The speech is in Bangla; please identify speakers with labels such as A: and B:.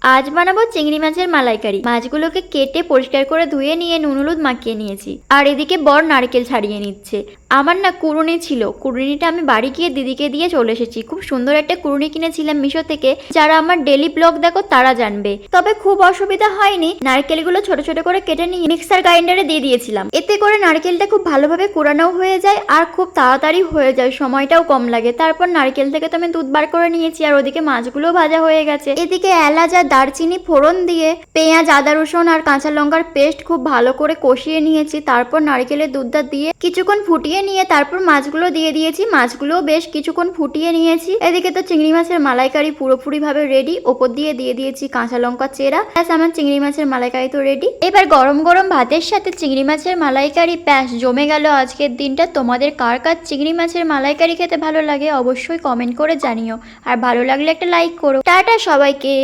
A: আজ বানাবো চিংড়ি মাছের মালাইকারি। মাছগুলোকে কেটে পরিষ্কার করে ধুয়ে নিয়ে নুন হলুদ মাখিয়ে নিয়েছি। আর এদিকে বর নারকেল ছাড়িয়ে নিচ্ছে। আমার না কুড়ুনি ছিল, কুড়ুনিটা আমি বাড়ি গিয়ে দিদিকে দিয়ে চলে এসেছি। খুব সুন্দর একটা কুড়ুনি কিনেছিলাম মিশো থেকে। যারা আমার ডেলি ব্লগ দেখো তারা জানবে। তবে খুব অসুবিধা হয়নি, নারকেলগুলো ছোট ছোট করে কেটে নিয়ে মিক্সার গ্রাইন্ডারে দিয়ে দিয়েছিলাম। এতে করে নারকেলটা খুব ভালোভাবে কুড়ানোও হয়ে যায় আর খুব তাড়াতাড়ি হয়ে যায়, সময়টাও কম লাগে। তারপর নারকেল থেকে তো আমি দুধ বার করে নিয়েছি আর ওদিকে মাছগুলো ভাজা হয়ে গেছে। এদিকে এলাচ আর দারচিনি ফোড়ন দিয়ে পেঁয়াজ, আদা, রসুন আর কাঁচা লঙ্কার পেস্ট খুব ভালো করে কষিয়ে নিয়েছি। তারপর নারকেলের দুধটা দিয়ে কিছুক্ষণ ফুটিয়ে নিয়ে তারপর মাছগুলো দিয়ে দিয়েছি। মাছগুলোও বেশ কিছুক্ষণ ফুটিয়ে নিয়েছি। এদিকে তো চিংড়ি মাছের মালাইকারি পুরোপুরি ভাবে রেডি। ওপর দিয়ে দিয়েছি কাঁচা লঙ্কা চেরা। ব্যাস, আমার চিংড়ি মাছের মালাইকারি তো রেডি। এবার গরম গরম ভাতের সাথে চিংড়ি মাছের মালাইকারি ব্যাস জমে গেল আজকের দিনটা। তোমাদের কার কার চিংড়ি মাছের মালাইকারি খেতে ভালো লাগে অবশ্যই কমেন্ট করে জানিও। আর ভালো লাগলে একটা লাইক করো। টাটা সবাইকে।